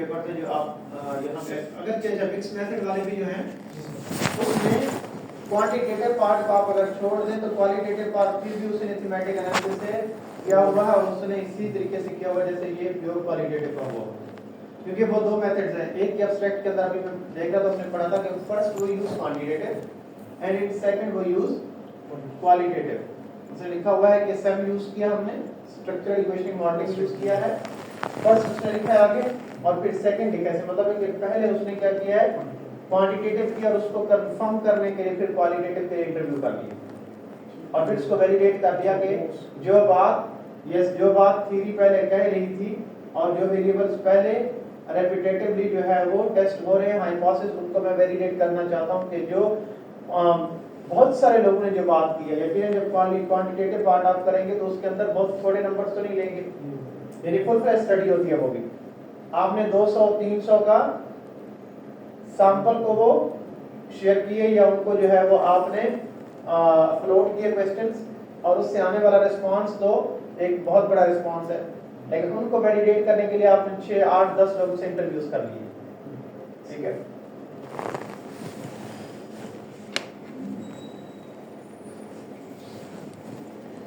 Paper थे जो आप यहाँ पे अगर जब मिक्स मेथड वाले भी जो हैं तो उसमें क्वांटिटेटिव पार्ट को आप अगर छोड़ दें तो क्वालिटेटिव पार्ट फिर भी उसने थीमेटिक एनालिसिस से किया हुआ है और उसने इसी तरीके से किया हुआ जैसे ये प्योर क्वालिटेटिव का हुआ, क्योंकि वो दो मेथड्स हैं। एक के एब्स्ट्रैक्ट के अंदर अभी मैं देख रहा था, उसने पढ़ा था कि फर्स्ट वो use quantitative and in second वो यूज क्वालिटेटिव। उसने लिखा हुआ है कि सम यूज किया हमने, स्ट्रक्चरल इक्वेशन मॉडलिंग यूज किया है, फर्स्ट उसने लिखा है आगे और फिर सेकंड लिखा है। मतलब है कि पहले उसने क्या किया है क्वांटिटेटिव किया और उसको कंफर्म करने के लिए फिर क्वालिटेटिव के इंटरव्यू कर लिया और फिर उसको वैलिडेट कर दिया कि जो बात थ्योरी पहले कह रही थी और जो वेरिएबल्स पहले रेपिटेटिवली जो है वो टेस्ट हो रहे हैं हाइपोथेसिस, उनको मैं वैलिडेट करना चाहता हूं कि जो बहुत सारे लोगों ने जो बात की है, यकीनन जब क्वांटिटेटिव पार्ट आप करेंगे तो उसके अंदर बहुत थोड़े नंबर्स तो नहीं लेंगे, यानी फुल फ्लैश स्टडी होती है वो भी। आपने 200-300 का सैंपल को वो शेयर किए या उनको जो है वो आपने फ्लोट किए क्वेश्चंस और उससे आने वाला रिस्पांस तो एक बहुत बड़ा रिस्पांस है, लेकिन उनको वैलिडेट करने के लिए आपने 6, 8, 10 लोगों से इंटरव्यूज कर लिए, ठीक है।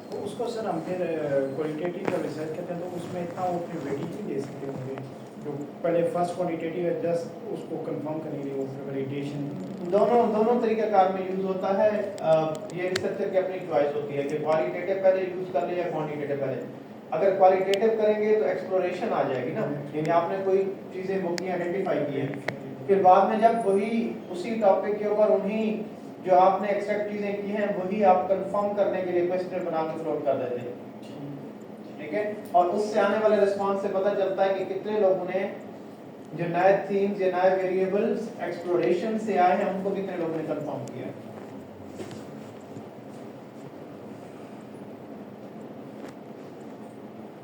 तो उसको सर हम फिर क्वालिटेटिव का रिसर्च करते हैं तो उसमें इतना वो अपनी वेटेज नहीं दे सकते होंगे जो पहले फर्स्ट क्वांटिटेटिव है जस्ट उसको कंफर्म करने के लिए वो वैलिडेशन दोनों तरीके कार में यूज होता है। ये रिसर्चर की अपनी चॉइस होती है कि क्वालिटेटिव पहले यूज कर ले या क्वांटिटेटिव पहले। अगर क्वालिटेटिव करेंगे तो एक्सप्लोरेशन आ जाएगी ना, यानी आपने कोई चीजें वो की आइडेंटिफाई की है, फिर बाद में जब वही उसी टॉपिक के ऊपर उन्हीं जो आपने एक्सट्रैक्ट चीजें की हैं वही आप कंफर्म करने के लिए क्वेश्चन बना के फ्लोट कर देते हैं, ठीक है। और उससे आने वाले रिस्पांस से पता चलता है कि कितने लोगों ने जो नए थीम्स या नए वेरिएबल्स एक्सप्लोरेशन से आए हैं उनको कितने लोगों ने कंफर्म किया।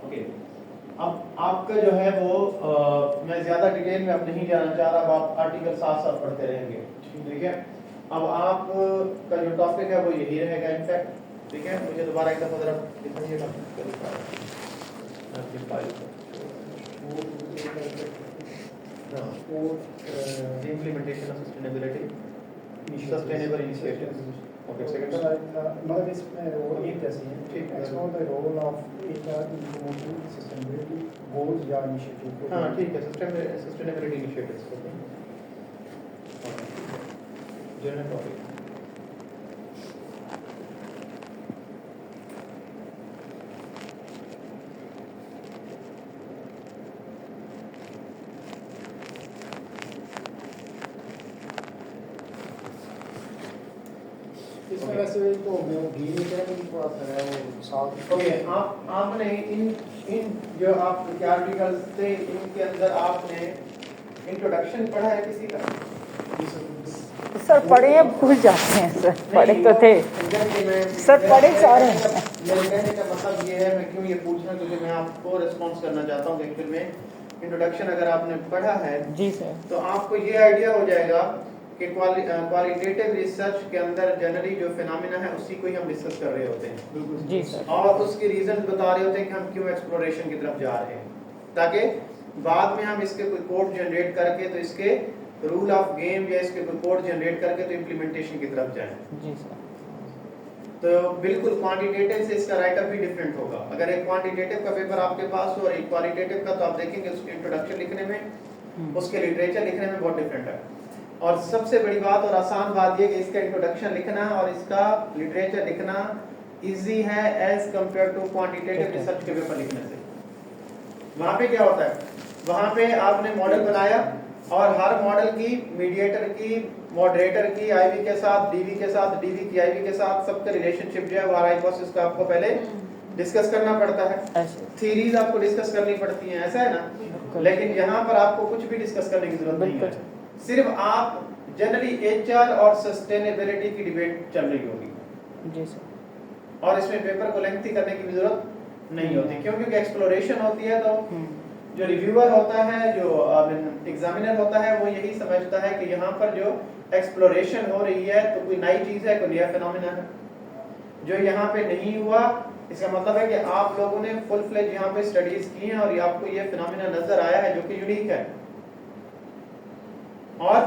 ओके, अब आपका जो है वो मैं ज्यादा डिटेल में अब नहीं जाना चाह रहा, अब आप आर्टिकल साथ साथ पढ़ते रहेंगे, ठीक है। अब आप का जो टॉपिक है वो यही रहेगा इनफैक्ट, ठीक है। मुझे दोबारा एक दफा जरा दिखाइएगा आपकी file implementation of sustainable initiatives. Okay, second. मतलब इसमें वो एक जैसी है, ठीक है। Explore the role of HR in promoting sustainability goals या इनिशिएटिव। हाँ ठीक है, सस्टेनेबिलिटी इनिशिएटिव्स होते हैं। जनरल टॉपिक इसमें वैसे तो मैं गिन नहीं करेंगे कि थोड़ा सा है वो साथ। ओके, आपने इन जो आप के आर्टिकल्स थे इनके अंदर आपने इंट्रोडक्शन पढ़ा है किसी का? सर पढ़े हैं, भूल जाते हैं सर, पढ़े तो थे सर, पढ़े सारे। मेरे कहने का मतलब ये है, मैं क्यों ये पूछ रहा हूँ क्योंकि मैं आपको रिस्पॉन्स करना चाहता हूँ कि फिर में इंट्रोडक्शन अगर आपने पढ़ा है जी सर, तो आपको ये आइडिया हो जाएगा कि क्वालिटेटिव रिसर्च के अंदर जनरली जो फिनोमेना है उसी को ही हम डिस्कस कर रहे होते हैं जी सर, और उसके रीजन बता रहे होते हैं कि हम क्यों एक्सप्लोरेशन की तरफ जा रहे हैं, ताकि बाद में हम इसके कोई कोड जनरेट करके तो इसके रूल ऑफ गेम या इसके कोई कोड जनरेट करके तो इम्प्लीमेंटेशन की तरफ जाएं। जी सर। तो बिल्कुल क्वांटिटेटिव से इसका राइटअप भी डिफरेंट होगा। अगर एक क्वांटिटेटिव का पेपर आपके पास हो और एक क्वालिटेटिव का, तो आप देखेंगे उसके इंट्रोडक्शन लिखने में उसके लिटरेचर लिखने में बहुत डिफरेंट है। और सबसे बड़ी बात और आसान बात ये कि इसका इंट्रोडक्शन लिखना और इसका लिटरेचर लिखना इजी है as compare to quantitative research के पेपर लिखने से। वहां पे क्या होता है, वहां पे आपने मॉडल बनाया और हर मॉडल की मीडिएटर की, मॉडरेटर की, आईवी के साथ, डीवी के साथ, डीवी की आईवी के साथ सबका रिलेशनशिप जो है वो हाइपोथेसिस का आपको पहले डिस्कस करना पड़ता है, थ्योरीज आपको डिस्कस करनी पड़ती हैं, ऐसा है ना। लेकिन यहाँ पर आपको कुछ भी डिस्कस करने की जरूरत नहीं है, सिर्फ आप जनरली एचआर और सस्टेनेबिलिटी की डिबेट चल रही होगी जी सर। और इसमें पेपर को लेंथी करने की भी जरूरत नहीं होती, क्योंकि एक्सप्लोरेशन होती है तो जो रिव्यूअर होता है, जो एग्जामिनर होता है, वो यही समझता है कि यहाँ पर जो एक्सप्लोरेशन हो रही है तो कोई नई चीज है, कोई नया फिनोमेना है जो यहाँ पे नहीं हुआ। इसका मतलब है कि आप लोगों ने फुल फ्लेज यहाँ पे स्टडीज की हैं और आपको ये फिनोमेना नजर आया है जो कि यूनिक है, और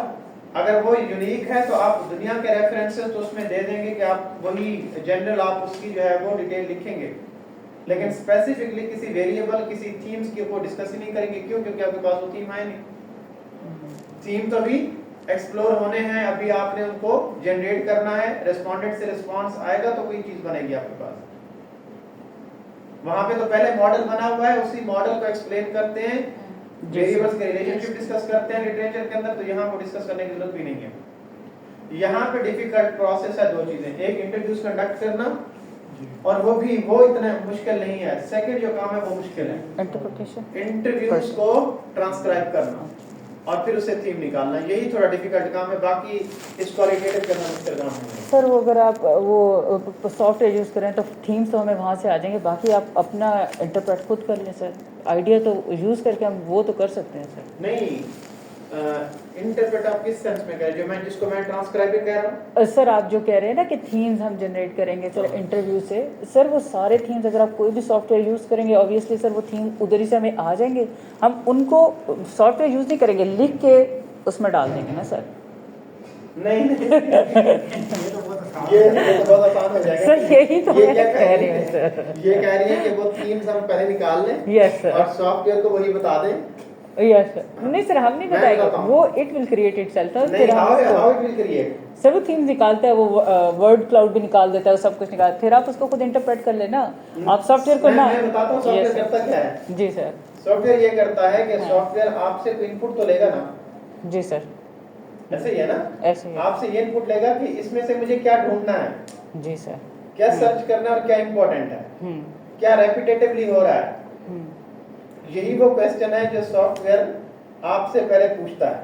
अगर वो यूनिक है तो आप दुनिया के रेफरेंसेस तो उसमें दे देंगे कि आप वही जनरल आप उसकी जो है वो डिटेल लिखेंगे, लेकिन स्पेसिफिकली किसी वेरिएबल किसी थीम्स के ऊपर डिस्कस ही नहीं करेंगे। क्यों? क्योंकि आपके पास वो थीम है नहीं। थीम तो अभी एक्सप्लोर होने हैं, अभी आपने उनको जनरेट करना है, रेस्पोंडेंट से रिस्पांस आएगा तो कोई चीज बनेगी आपके पास। वहां पे तो पहले मॉडल बना हुआ है, उसी मॉडल को एक्सप्लेन करते हैं, वेरिएबल्स के रिलेशनशिप डिस्कस करते हैं लिटरेचर के अंदर, तो यहाँ को डिस्कस करने की जरूरत भी नहीं है। यहाँ पे डिफिकल्ट प्रोसेस है दो चीजें, एक इंटरव्यूज कंडक्ट करना और वो भी वो इतना मुश्किल नहीं है। सेकंड जो काम है वो मुश्किल है, इंटरप्रिटेशन, इंटरव्यूज को ट्रांसक्राइब करना और फिर उसे थीम निकालना, यही थोड़ा डिफिकल्ट काम है। बाकी इस क्वालिटेटिव करना मुश्किल काम नहीं है। सर वो अगर आप वो सॉफ्टवेयर यूज़ करें तो थीम्स तो हमें वहाँ से आ जाएंगे, बाकी आप अपना इंटरप्रेट खुद कर लें सर। आइडिया तो यूज़ करके हम वो तो कर सकते हैं सर। नहीं, इंटरप्रेट आप किस सेंस में कह रहे हैं, जिसको मैं ट्रांसक्राइबिंग कह रहा हूँ? सर आप जो कह रहे हैं ना कि थीम्स हम जनरेट करेंगे सर इंटरव्यू से, सर वो सारे थीम्स अगर आप कोई भी सॉफ्टवेयर यूज़ करेंगे ऑब्वियसली सर वो थीम उधर ही से हमें आ जाएंगे, हम उनको सॉफ्टवेयर यूज़ नहीं करेंगे, लिख के उसमें डाल देंगे ना सर। नहीं ये तो बहुत आसान हो जाएगा सर यही तो ये मैं क्या कह रही हूँ सर। ये कह रही है कि वो थीम्स हम पहले निकाल लें यस सर, और सॉफ्टवेयर को वही बता दें। यस सर, नहीं सर हम नहीं मैं बताएंगे, बताता हूँ। वो इट विल क्रिएट इटसेल्फ। नहीं, how it will create? Sir वो थीम्स निकालता है, वो वर्ड क्लाउड भी निकाल देता है, सब कुछ निकाल, फिर आप उसको खुद इंटरप्रेट कर लेना। आप सॉफ्टवेयर को ना, मैं बताता हूँ सॉफ्टवेयर करता क्या है। जी सर। सॉफ्टवेयर ये करता है कि सॉफ्टवेयर आपसे कोई इनपुट तो लेगा ना, जी सर, ऐसे ही है ना, ऐसे ही। आपसे ये इनपुट लेगा कि इसमें से मुझे क्या ढूंढना है, जी सर, क्या सर्च करना और क्या इंपॉर्टेंट है, क्या रेपिटेटिवली हो रहा है। यही वो क्वेश्चन है जो सॉफ्टवेयर आपसे पहले पूछता है।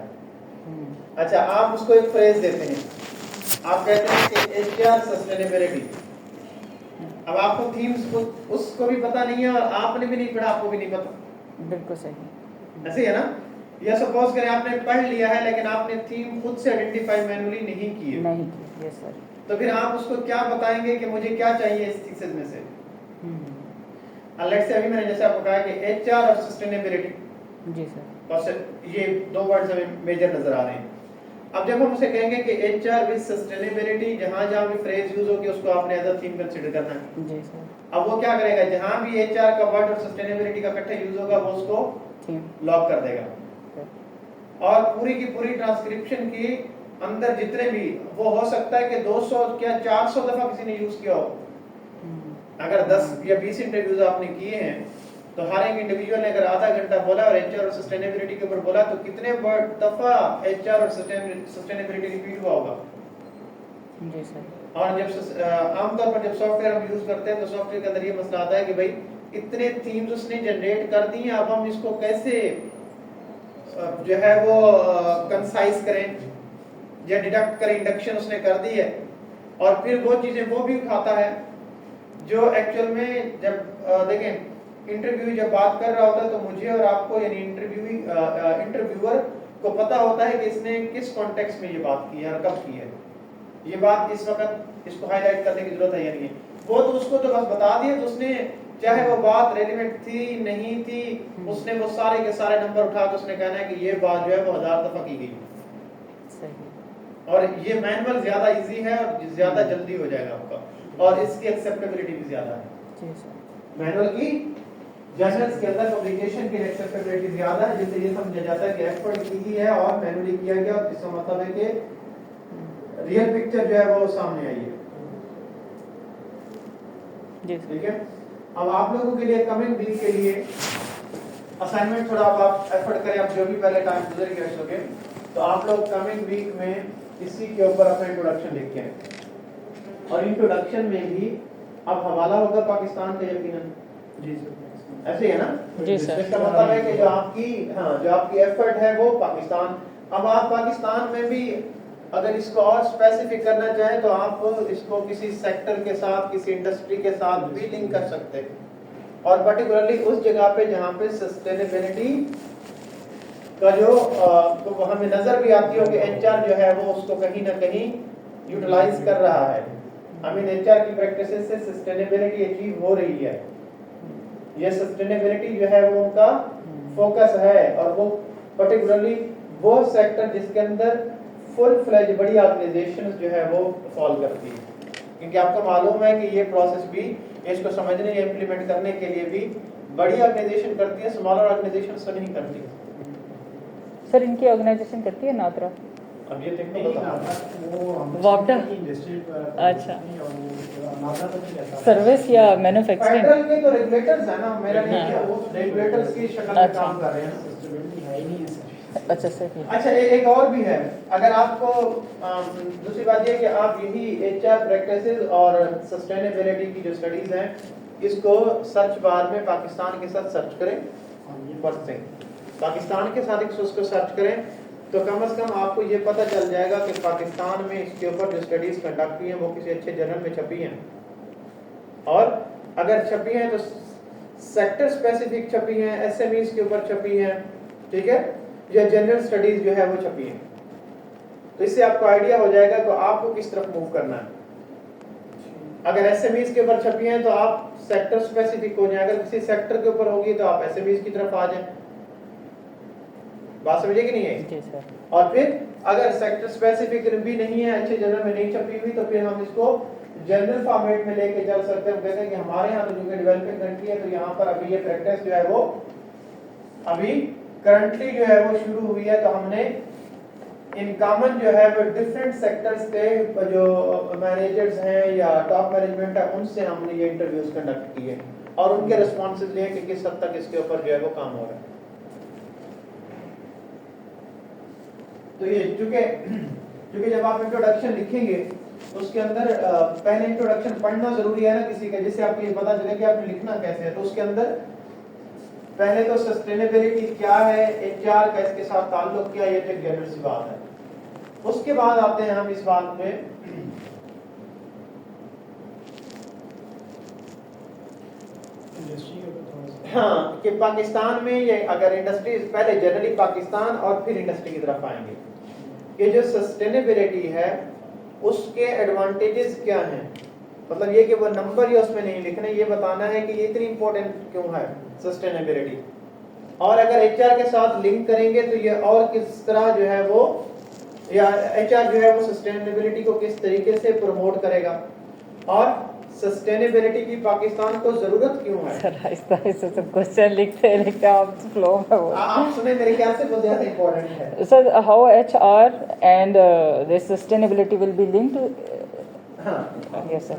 अच्छा, आप उसको एक फ्रेज देते हैं, आप कहते हैं कि एचआर सस्टेनेबिलिटी। अब आपको थीम्स उसको भी पता नहीं है और आपने भी नहीं पढ़ा, आपको भी नहीं पता। बिल्कुल सही, ऐसे ही है ना। या सपोज करें आपने पढ़ लिया है लेकिन आपने थीम खुद से आइडेंटिफाई मैन्युअली नहीं की है, नहीं की, यस सर। तो फिर आप उसको क्या बताएंगे कि मुझे क्या चाहिए इस थीसिस में से। लेट्स से अभी मैंने जैसे आपको कहा कि एचआर और सस्टेनेबिलिटी, जी सर, ये दो वर्ड्स हमें मेजर नजर आ रहे हैं। अब जब हम उसे कहेंगे कि एचआर विद सस्टेनेबिलिटी, जहां जहां भी फ्रेज यूज होगी उसको आपने एज अ थीम कंसीडर करना है। जी सर। अब वो क्या करेगा, जहां भी एचआर का वर्ड और सस्टेनेबिलिटी का इकट्ठा यूज होगा वो उसको थीम लॉक कर देगा। और पूरी की पूरी ट्रांसक्रिप्शन के अंदर जितने भी, वो हो सकता है कि 200 क्या 400 दफा किसी ने यूज किया हो। अगर 10 या 20 इंटरव्यूज आपने किए हैं तो हर एक इंडिविजुअल ने अगर आधा घंटा बोला और एचआर और सस्टेनेबिलिटी के ऊपर बोला तो कितने दफा एचआर और सस्टेनेबिलिटी रिपीट हुआ होगा। जी सर। और जब आमतौर पर जब सॉफ्टवेयर हम यूज करते हैं तो सॉफ्टवेयर के अंदर ये मसला आता है कि भाई इतने थीम्स उसने जनरेट कर दी हैं, अब हम इसको कैसे जो है वो कंसाइज करें या डिडक्ट करें। इंडक्शन उसने कर दी है और फिर वो चीजें वो भी उठाता है जो एक्चुअल में जब देखें इंटरव्यू जब बात कर रहा होता है तो मुझे और आपको यानी इंटरव्यूअर को पता होता है कि इसने किस कॉन्टेक्स्ट में ये बात की है और कब की है। ये बात इस वक्त इसको हाईलाइट करने की जरूरत है या नहीं है, वो तो उसको तो बस बता दिया, तो उसने चाहे वो बात रेलेवेंट थी नहीं थी, उसने वो सारे के सारे नंबर उठा के उसने कहना है कि ये बात जो है वो 1000 दफा की गई। सही। और ये मैनुअल ज्यादा इजी है और ज्यादा जल्दी हो जाएगा आपका और इसकी एक्सेप्टेबिलिटी भी ज्यादा है। जी सर। मैनुअल की जर्नल्स के अंदर पब्लिकेशन की एक्सेप्टेबिलिटी ज्यादा है, जिससे ये समझा जाता है कि एफर्ट की ही है और मैनुअली किया गया, और इसका मतलब है कि रियल पिक्चर जो है वो सामने आई है। जी ठीक है। अब आप लोगों के लिए कमिंग वीक के लिए असाइनमेंट थोड़ा आप एफर्ट करें, आप जो भी पहले टाइम गुजर गया सके, तो आप लोग कमिंग वीक में इसी के ऊपर अपना इंट्रोडक्शन लिख के आए और इंट्रोडक्शन में भी अब हवाला होगा पाकिस्तान का यकीनन। जी सर। ऐसे है ना। जी सर। इसका मतलब है कि जो आपकी एफर्ट है वो पाकिस्तान। अब आप पाकिस्तान में भी अगर इसको और स्पेसिफिक करना चाहें तो आप इसको किसी सेक्टर के साथ, किसी इंडस्ट्री के साथ भी लिंक कर सकते हैं, और पर्टिकुलरली उस जगह पे जहाँ पे सस्टेनेबिलिटी का जो तो हमें नजर भी आती हो कि एचआर जो है वो उसको कहीं ना कहीं यूटिलाइज कर रहा है। आई मीन एचआर की प्रैक्टिसेस से सस्टेनेबिलिटी अचीव हो रही है, ये सस्टेनेबिलिटी जो है वो उनका फोकस है, और वो पर्टिकुलरली वो सेक्टर जिसके अंदर फुल फ्लेज बड़ी ऑर्गेनाइजेशन जो है वो फॉल करती है, क्योंकि आपको मालूम है कि ये प्रोसेस भी इसको समझने या इम्प्लीमेंट करने के लिए भी बड़ी ऑर्गेनाइजेशन करती है, स्मॉलर ऑर्गेनाइजेशन तो नहीं करती। सर इनकी ऑर्गेनाइजेशन करती है नादरा? अब ये देखो नहीं बताओ। वो हम वापडा? इंडस्ट्री अच्छा। नादरा तो नहीं रहता सर्विस या मैन्युफैक्चरिंग? फेडरल के तो रेगुलेटर्स है ना, मेरा नहीं हाँ। किया, वो रेगुलेटर्स की शक्ल में अच्छा। काम कर रहे हैं। सस्टेनेबिलिटी है ही नहीं है सर। अच्छा सर ठीक है। अच्छा एक और भी है, अगर आपको दूसरी बात ये कि आप यही एचआर प्रैक्टिसेस और सस्टेनेबिलिटी की जो स्टडीज हैं इसको सर्च बार में पाकिस्तान के साथ सर्च करें, फर्स्ट थिंग पाकिस्तान के साथ उसको सर्च करें तो कम से कम आपको ये पता चल जाएगा कि पाकिस्तान में इसके ऊपर जो स्टडीज कंडक्ट हुई हैं वो किसी अच्छे जर्नल में छपी हैं, और अगर छपी हैं तो सेक्टर स्पेसिफिक छपी हैं, एसएमईज के ऊपर छपी हैं, ठीक है, या जनरल स्टडीज जो है वो छपी हैं। तो इससे आपको आइडिया हो जाएगा कि आपको किस तरफ मूव करना है। अगर एसएमईज के ऊपर छपी हैं तो आप सेक्टर स्पेसिफिक हो जाए, अगर किसी सेक्टर के ऊपर होगी तो आप एसएमईज की तरफ आ जाएं। बात समझे कि नहीं है? जी सर। और फिर अगर सेक्टर स्पेसिफिक भी नहीं है, अच्छे जर्नल में नहीं छपी हुई, तो फिर हम इसको जनरल फॉर्मेट में लेके चल सकते हैं। कहते हैं कि हमारे यहाँ तो जो डेवलपिंग कंट्री है तो यहाँ पर अभी ये प्रैक्टिस जो है वो अभी करंटली जो है वो शुरू हुई है, तो हमने इन कॉमन जो है वो डिफरेंट सेक्टर्स के जो मैनेजर्स हैं या टॉप मैनेजमेंट है उनसे हमने ये इंटरव्यूज कंडक्ट किए और उनके रिस्पॉन्सेज लिए कि किस हद तक इसके ऊपर जो है वो काम हो रहा है। तो ये चूंकि जब आप इंट्रोडक्शन लिखेंगे उसके अंदर पहले इंट्रोडक्शन पढ़ना जरूरी है ना किसी का, जिससे आपको ये पता चले कि आपने लिखना कैसे है। तो उसके अंदर पहले तो सस्टेनेबिलिटी क्या है, एचआर का इसके साथ ताल्लुक क्या है, ये तो एक जनरल सी बात है। उसके बाद आते हैं हम इस बात पे हाँ कि पाकिस्तान में ये अगर इंडस्ट्री पहले जनरली पाकिस्तान और फिर इंडस्ट्री की तरफ आएंगे कि जो सस्टेनेबिलिटी है उसके एडवांटेजेस क्या हैं। मतलब ये कि वो नंबर ही उसमें नहीं लिखने, ये बताना है कि ये इतनी इंपॉर्टेंट क्यों है सस्टेनेबिलिटी, और अगर एचआर के साथ लिंक करेंगे तो ये और किस तरह जो है वो या एचआर जो है वो सस्टेनेबिलिटी को किस तरीके से प्रमोट करेगा, और सस्टेनेबिलिटी की पाकिस्तान को जरूरत क्यों है। सर आहिस्ता आहिस्ता सब क्वेश्चन लिखते आप फ्लो में हो। आप सुने मेरे ख्याल से बहुत ज्यादा इंपॉर्टेंट है। Sir how HR and this sustainability will be linked. हाँ yes sir.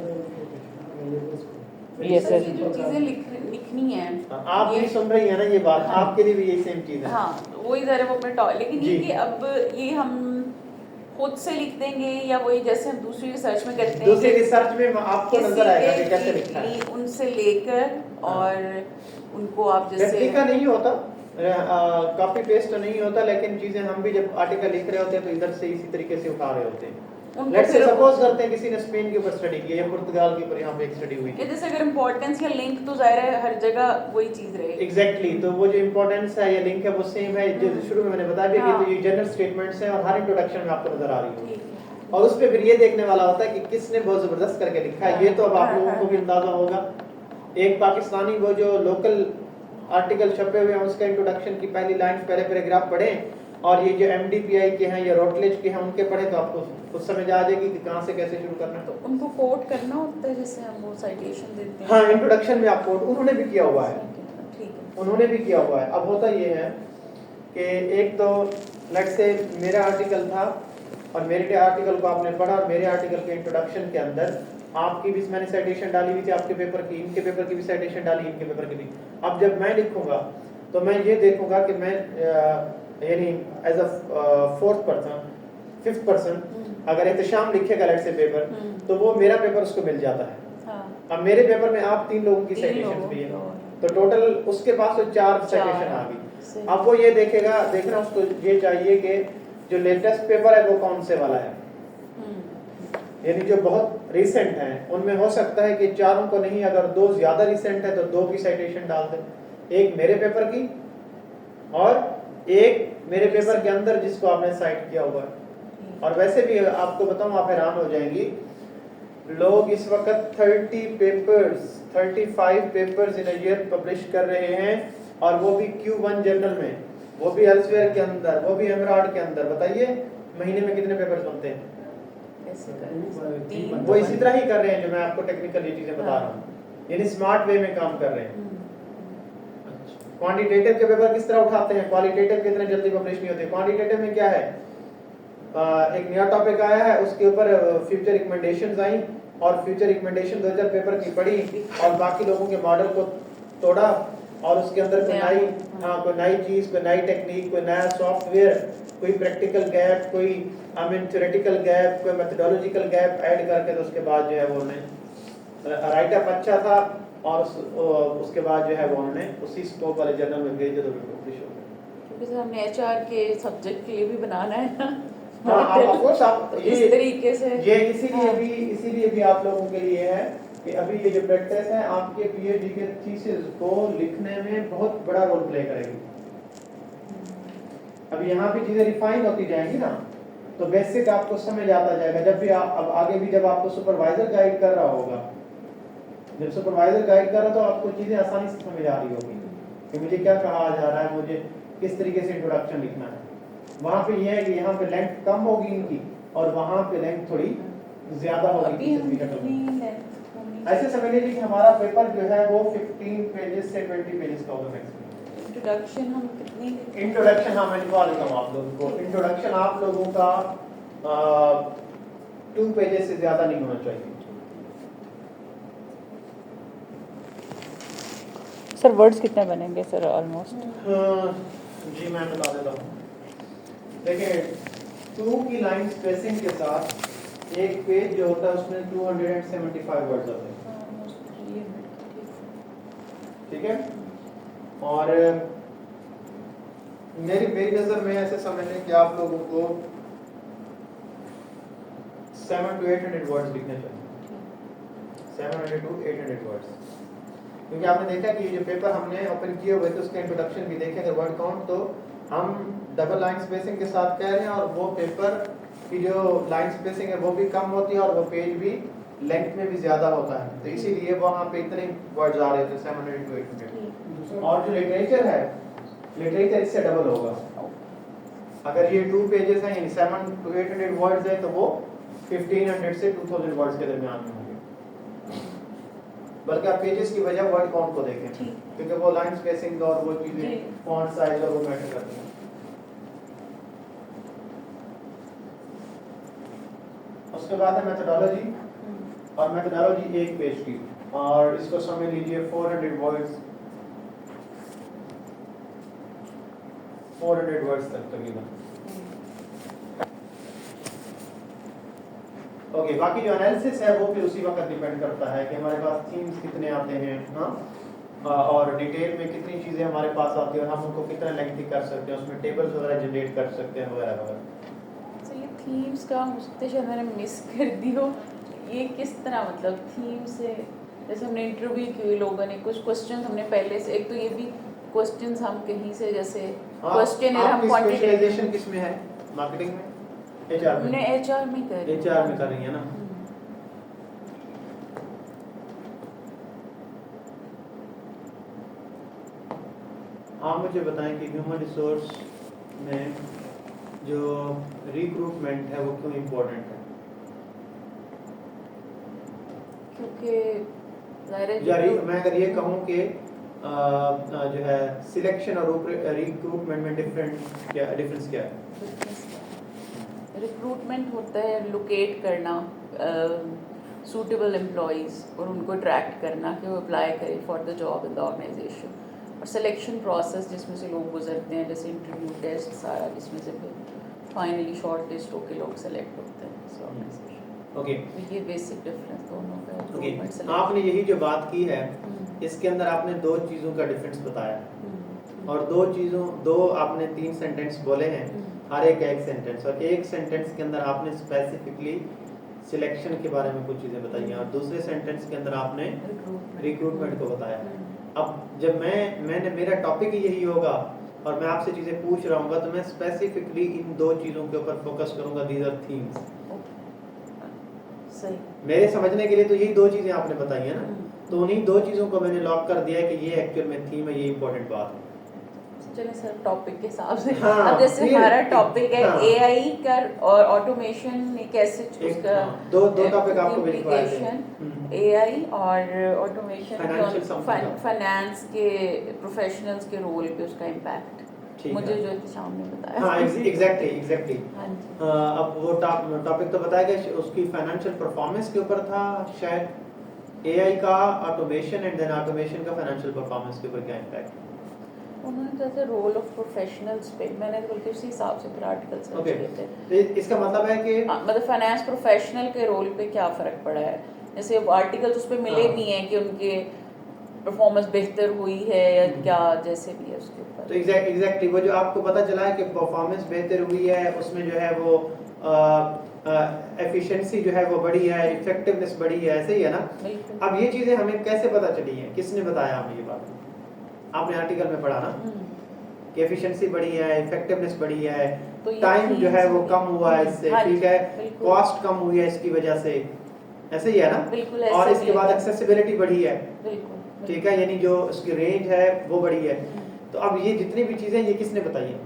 Sir, yes sir. ये जो चीजें लिखनी है आप भी सुन रही है ना ये बात, हाँ। आपके लिए भी यही सेम चीज है। हाँ वो इधर है वो अपने टॉप, लेकिन जी। ये कि अब ये हम खुद से लिख देंगे या वही जैसे हम दूसरी रिसर्च में करते हैं दूसरी कि रिसर्च में आपको किसी नजर आएगा कि के कैसे लिखा है। उनसे लेकर और उनको आप जैसे रेप्लिका नहीं होता, कॉपी पेस्ट तो नहीं होता, लेकिन चीजें हम भी जब आर्टिकल लिख रहे होते हैं तो इधर से इसी तरीके से उठा रहे होते हैं। उनको लेट्स से फिर- सपोज करते हैं किसी ने स्पेन के ऊपर स्टडी की या पुर्तगाल के ऊपर यहाँ पे एक स्टडी हुई। ये जैसे अगर इम्पोर्टेंस या लिंक तो जाहिर है हर जगह वही चीज रहेगी। एग्जैक्टली तो वो जो इंपॉर्टेंस है या लिंक है वो सेम है, जो शुरू में मैंने बताया भी कि हाँ। तो ये जनरल स्टेटमेंट्स हैं और हर इंट्रोडक्शन में आपको नजर आ रही होगी। ठीक है। और उस पे फिर ये देखने वाला होता है कि किसने बहुत जबरदस्त करके लिखा है। ये तो अब आप लोगों को भी अंदाजा होगा, एक पाकिस्तानी वो जो लोकल आर्टिकल छपे हुए हैं उसका इंट्रोडक्शन की पहली लाइन पहले पैराग्राफ पढ़ें, और ये जो एमडीपीआई के हैं या रोटलेज के हैं उनके पढ़े तो आपको कुछ समझ आ जाएगी कि कहाँ से कैसे शुरू करना है। तो उनको कोट करना होता है जैसे हम वो साइटेशन देते हैं। हाँ इंट्रोडक्शन में आपको उन्होंने भी किया हुआ है, ठीक है। उन्होंने भी किया हुआ है। अब होता ये है कि एक तो लेट्स से मेरा आर्टिकल था और मेरे आर्टिकल को आपने पढ़ा और मेरे आर्टिकल के इंट्रोडक्शन के अंदर आपकी भी मैंने साइटेशन डाली हुई थी, आपके पेपर की, इनके पेपर की भी साइटेशन डाली, इनके पेपर की भी। अब जब मैं लिखूंगा तो मैं ये देखूंगा कि मैं यानी as a fourth person fifth person अगर एहतशाम लिखेगा लेट्स से पेपर तो वो मेरा पेपर उसको मिल जाता है। हाँ। अब मेरे पेपर में आप 3 लोगों की तीन साइटेशन लोगों भी है को। तो टोटल उसके पास तो 4 साइटेशन आ गई। अब वो ये देखना उसको ये चाहिए कि जो लेटेस्ट पेपर है वो कौन से वाला है, यानी जो बहुत रिसेंट है उनमें हो सकता है कि चारों को नहीं, अगर 2 ज्यादा रिसेंट है तो 2 की साइटेशन डाल दें, एक मेरे पेपर की और एक मेरे पेपर के अंदर जिसको आपने साइट किया हुआ है। और वैसे भी आपको बताऊं आप हैरान हो जाएंगी, लोग इस वक्त 35 papers in a year publish कर रहे हैं और वो भी Q1 जर्नल में। वो भी एल्सवेयर के अंदर, वो भी एमराल्ड के अंदर। बताइए महीने में कितने पेपर्स बनते हैं? ऐसे कर तीन वो इसी तरह ही कर रहे हैं जो मैं आपको टेक्निकल ये चीजें बता रहा हूँ, यानी स्मार्ट वे में काम कर रहे हैं। क्वांटिटेटिव के पेपर किस तरह उठाते हैं, क्वालिटेटिव के इतने जल्दी पब्लिश नहीं होते। क्वांटिटेटिव में क्या है, एक नया टॉपिक आया है, उसके ऊपर फ्यूचर रिकमेंडेशंस आई और फ्यूचर रिकमेंडेशन 2000 पेपर की पढ़ी और बाकी लोगों के मॉडल को तोड़ा और उसके अंदर कोई नई चीज, कोई नई टेक्निक, कोई नया सॉफ्टवेयर, कोई प्रैक्टिकल गैप, कोई थ्योरेटिकल गैप, कोई मेथोडोलॉजिकल गैप ऐड करके, तो उसके बाद जो है वो उन्होंने राइटअप अच्छा था और उसके बाद जो है वो उन्होंने उसी स्कोप वाले जर्नल में भेज दिया तो पब्लिश हो गया। क्योंकि सर हमने एचआर के सब्जेक्ट के लिए भी बनाना है ना। हाँ, आप ऑफ कोर्स आप इस तरीके से ये इसीलिए भी आप लोगों के लिए है कि अभी ये जो प्रैक्टिस है आपके पीएचडी के थीसिस को लिखने में बहुत बड़ा रोल प्ले करेगी। अभी यहाँ भी चीजें रिफाइन होती जाएंगी ना, तो बेसिक आपको समझ आता जाएगा। जब भी आप अब आगे भी जब आपको सुपरवाइजर गाइड कर रहा होगा, जब सुपरवाइजर गाइड कर रहा तो आपको चीजें आसानी से समझ आ रही होगी कि मुझे क्या कहा जा रहा है, मुझे किस तरीके से इंट्रोडक्शन लिखना है। वहाँ पे ये है कि यहाँ पे लेंथ कम होगी इनकी और वहाँ पे लेंथ थोड़ी ज्यादा होगी। ऐसे समझ लीजिए कि हमारा पेपर जो है वो 15 पेजेस से 20 पेजेस का होगा मैक्सिमम। इंट्रोडक्शन हम कितनी इंट्रोडक्शन हाँ मैं लिखवा देता हूँ आप लोगों को। इंट्रोडक्शन आप लोगों का 2 पेजेस से ज्यादा नहीं होना चाहिए। सर वर्ड्स कितने बनेंगे सर ऑलमोस्ट? जी मैं बता देता हूँ। देखिए 2 की लाइन स्पेसिंग के साथ एक पेज जो होता है उसमें 275 वर्ड्स होते हैं, ठीक है। और मेरी नजर में ऐसे समझ लें कि आप लोगों को 700 to 800 वर्ड्स लिखने चाहिए, 700 to 800 वर्ड्स। क्योंकि आपने देखा कि ये जो पेपर हमने ओपन किए हुए थे उसके इंट्रोडक्शन भी देखे, अगर वर्ड काउंट तो हम डबल लाइन स्पेसिंग के साथ कह रहे हैं और वो पेपर की जो लाइन स्पेसिंग है वो भी कम होती है और वो पेज भी लेंथ में भी ज्यादा होता है, तो इसीलिए वहाँ पे इतने वर्ड्स आ रहे थे 700 to 800। और जो लिटरेचर है, लिटरेचर इससे डबल होगा। अगर ये 2 पेजेस हैं यानी 700 to 800 वर्ड्स है तो वो 1500 से 2000 वर्ड्स के दरमियान में होंगे। बल्कि आप पेजेस की बजाय वर्ड काउंट को देखें क्योंकि वो लाइन स्पेसिंग और वो चीजें फॉन्ट साइज और वो मैटर करती हैं। उसके बाद है मेथोडोलॉजी, और मेथोडोलॉजी 1 पेज की और इसको समझ लीजिए 400 वर्ड्स, 400 वर्ड्स तक तकरीबन। ओके, बाकी जो एनालिसिस है वो फिर उसी वक्त डिपेंड करता है कि हमारे पास थीम्स कितने आते हैं, हाँ, और डिटेल में कितनी चीज़ें हमारे पास आती हैं और हम उनको कितना लेंथी कर सकते हैं, उसमें टेबल्स वगैरह जनरेट कर सकते हैं वगैरह वगैरह। सो ये थीम्स का मुझसे शायद मैंने मिस कर दी हो, ये किस तरह मतलब थीम से, जैसे हमने इंटरव्यू किए लोगों ने कुछ क्वेश्चन हमने पहले से, एक तो ये भी क्वेश्चंस हम कहीं से जैसे क्वेश्चन है हम क्वांटिटेटिव किस में है, मार्केटिंग में, एचआर में? हमने एचआर में कर रही है ना। आप मुझे बताएं कि ह्यूमन रिसोर्स में जो रिक्रूटमेंट है वो क्यों इम्पोर्टेंट है? क्योंकि मैं अगर ये कहूँ कि जो है सिलेक्शन और रिक्रूटमेंट में डिफरेंस क्या है? रिक्रूटमेंट होता है लोकेट करना सूटेबल एम्प्लॉयज़ और उनको अट्रैक्ट करना कि वो अप्लाई करें for the job in the organization, और सिलेक्शन प्रोसेस जिसमें से लोग गुजरते हैं जैसे इंटरव्यू टेस्ट सारा, जिसमें से फिर फाइनली शॉर्ट लिस्ट होकर लोग सेलेक्ट होते हैं इस ऑर्गेनाइजेशन। ओके, ये बेसिक डिफरेंस दोनों का है। ओके, आपने यही जो बात की है इसके अंदर आपने 2 चीज़ों का डिफरेंस बताया और 2 आपने 3 सेंटेंस बोले हैं, हर एक सेंटेंस, और एक सेंटेंस के अंदर आपने स्पेसिफिकली सिलेक्शन के बारे में कुछ चीज़ें बताई हैं और दूसरे सेंटेंस के अंदर आपने रिक्रूटमेंट को बताया। अब जब मैंने मेरा टॉपिक यही होगा और मैं आपसे चीज़ें पूछ रहा हूँ तो मैं स्पेसिफिकली इन 2 चीज़ों के ऊपर फोकस करूँगा। These are themes. सही, मेरे समझने के लिए तो यही 2 चीज़ें आपने बताई है ना, तो उन्हीं 2 चीज़ों को मैंने लॉक कर दिया है कि ये एक्चुअल में थीम है, ये इंपॉर्टेंट बात है। चले सर टॉपिक के हिसाब से। हाँ, अब जैसे ये- हमारा टॉपिक है हाँ। एआई का और ऑटोमेशन कैसे उसका दो टॉपिक आपको भी लिखवाए थे। implication, एआई और ऑटोमेशन Financial something का। फाइनेंस के प्रोफेशनल्स के रोल पे उसका इम्पैक्ट ठीक मुझे है। जो शाम ने बताया। हाँ एग्जैक्टली हाँ जी। अब वो टॉपिक तो बताया गया उसकी फाइनेंशियल परफॉर्मेंस के ऊपर था शायद, एआई का ऑटोमेशन एंड देन ऑटोमेशन का फाइनेंशियल परफॉर्मेंस के ऊपर क्या इम्पैक्ट। उन्होंने जैसे रोल ऑफ प्रोफेशनल्स पे मैंने तो बल्कि उसी हिसाब से फिर आर्टिकल सर्च ओके, किए थे। इसका मतलब है कि मतलब फाइनेंस प्रोफेशनल के रोल पे क्या फर्क पड़ा है, जैसे आर्टिकल्स उस पे मिले हाँ। नहीं है कि उनके परफॉर्मेंस बेहतर हुई है या क्या, जैसे भी है उसके ऊपर। तो एग्जैक्टली वो जो आपको पता चला है कि परफॉर्मेंस बेहतर हुई है, उसमें जो है वो एफिशिएंसी जो है वो बढ़ी है, इफेक्टिवनेस बढ़ी है, ऐसे ही है ना। बिल्कुल। अब ये चीजें हमें कैसे पता चली हैं, किसने बताया हमें ये बात? आपने आर्टिकल में पढ़ा ना कि एफिशिएंसी बढ़ी है, इफेक्टिवनेस बढ़ी है, तो ये टाइम जो है वो चीज़- कम हुआ है इससे, हाँ जी, ठीक है, बिल्कुल। कॉस्ट कम हुई है इसकी वजह से, ऐसे ही है ना। बिल्कुल और ऐसे इसके भी बाद है। एक्सेसिबिलिटी बढ़ी है, बिल्कुल ठीक है, यानी जो उसकी रेंज है वो बढ़ी है। तो अब ये जितनी भी चीजें ये किसने बताई है?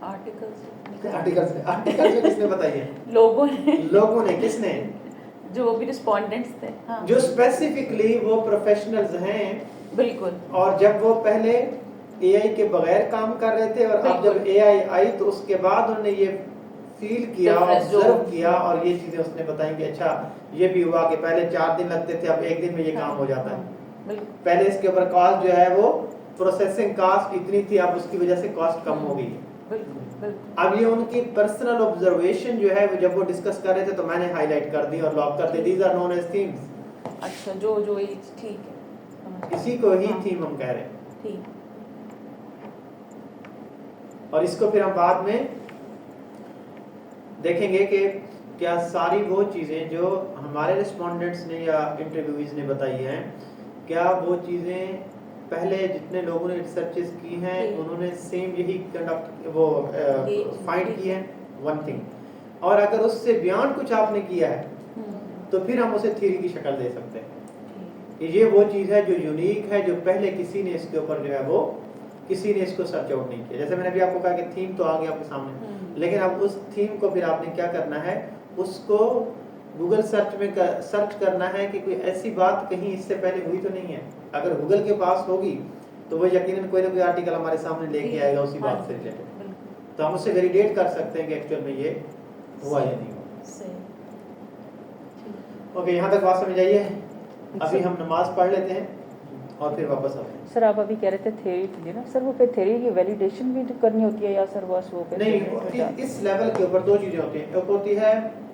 आर्टिकल से किसने बताई है? लोगों ने लोगों ने, किसने? जो भी रिस्पोंडेंट्स थे। हाँ। जो स्पेसिफिकली वो प्रोफेशनल्स हैं, बिल्कुल और जब वो पहले एआई के बगैर काम कर रहे थे और अब जब बिल्कुल। एआई आई तो उसके बाद उन्होंने ये फील किया, Difference जो- ऑब्जर्व किया, और ये चीजें उसने बताई कि अच्छा ये भी हुआ कि पहले 4 दिन लगते थे, अब 1 दिन में ये काम हो जाता है। बिल्कुल पहले इसके ऊपर कॉस्ट जो है वो प्रोसेसिंग कॉस्ट इतनी थी, अब उसकी वजह से कॉस्ट कम हो गई है। बिल्कुल बिल्कुल। अब ये उनकी पर्सनल ऑब्जर्वेशन जो है वो जब वो डिस्कस कर रहे थे तो मैंने हाईलाइट कर दी और लॉक कर दी, these are known as themes. अच्छा जो ये ठीक है, समझ गई। इसी को ही हाँ, थीम हम कह रहे हैं, ठीक। और इसको फिर हम बाद में देखेंगे कि क्या सारी वो चीज़ें जो हमारे रिस्पोंडेंट्स ने या इंटरव्यूज ने बताई हैं, क्या वो चीज़ें पहले जितने लोगों ने रिसर्चेस की हैं जी। उन्होंने सेम यही कंडक्ट वो जी, फाइंड जी। की है, वन थिंग। और अगर उससे बियॉन्ड कुछ आपने किया है तो फिर हम उसे थ्योरी की शक्ल दे सकते हैं कि ये वो चीज़ है जो यूनिक है, जो पहले किसी ने इसके ऊपर जो है वो किसी ने इसको सर्च आउट नहीं किया। जैसे मैंने अभी आपको कहा कि थीम तो आ गई आपके सामने, लेकिन अब उस थीम को फिर आपने क्या करना है, उसको गूगल सर्च में सर्च करना है कि कोई ऐसी बात कहीं इससे पहले हुई तो नहीं है। अगर गूगल के पास होगी तो वो यकीनन कोई ना कोई आर्टिकल हमारे सामने लेके आएगा उसी बात से रिलेटेड, तो हम उससे वेरीडेट कर सकते हैं कि एक्चुअल में ये हुआ या नहीं हुआ। ओके, यहाँ तक बात समझ आइए। अभी हम नमाज पढ़ लेते हैं और फिर वापस आते हैं। सर आप अभी कह रहे थे थ्योरी थी ना सर, वो फिर थ्योरी की वैलिडेशन भी करनी होती है या सर बस वो पे नहीं, इस लेवल के ऊपर दो चीजें होती हैं। एक होती है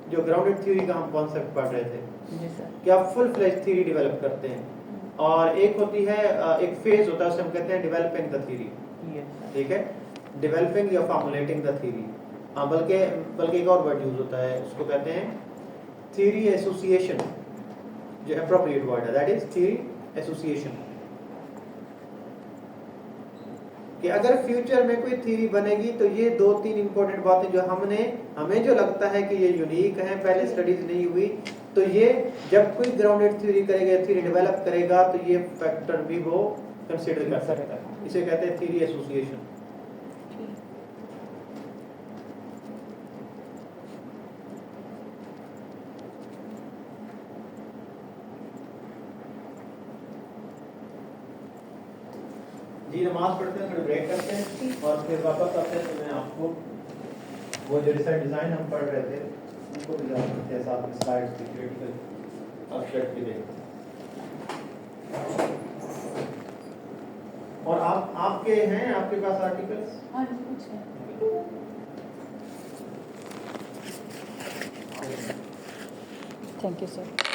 जो ग्राउंडेड थ्योरी का हम कॉन्सेप्ट पढ़ रहे थे जी सर, कि आप फुल फ्लेज थ्योरी डेवलप करते हैं, और एक होती है एक फेज होता है उसे हम कहते हैं डेवलपिंग द थ्योरी, ठीक है, डेवलपिंग या फॉर्मुलेटिंग द थ्योरी। बल्कि एक और वर्ड यूज होता है, उसको कहते हैं थ्योरी एसोसिएशन, जो एप्रोप्रिएट वर्ड है, दैट इज थ्योरी एसोसिएशन। कि अगर फ्यूचर में कोई थ्योरी बनेगी तो ये 2-3 इंपॉर्टेंट बातें जो हमें जो लगता है कि ये यूनिक है, पहले स्टडीज नहीं हुई, तो ये जब कोई ग्राउंडेड थ्योरी करेगा, थ्योरी डेवलप करेगा, तो ये फैक्टर भी वो कंसीडर कर सकता है। इसे कहते हैं थ्योरी एसोसिएशन। जी, नमाज पढ़ते हैं, थोड़ी ब्रेक करते हैं और फिर वापस आते हैं। तो मैं आपको वो जो रिसर्च डिज़ाइन हम पढ़ रहे थे उनको भी ज़रा करते हैं, साथ में स्लाइड्स भी, क्रिटिकल एस्पेक्ट भी देखें। और आपके हैं, आपके पास आर्टिकल्स? हाँ जी, कुछ है। Thank you sir.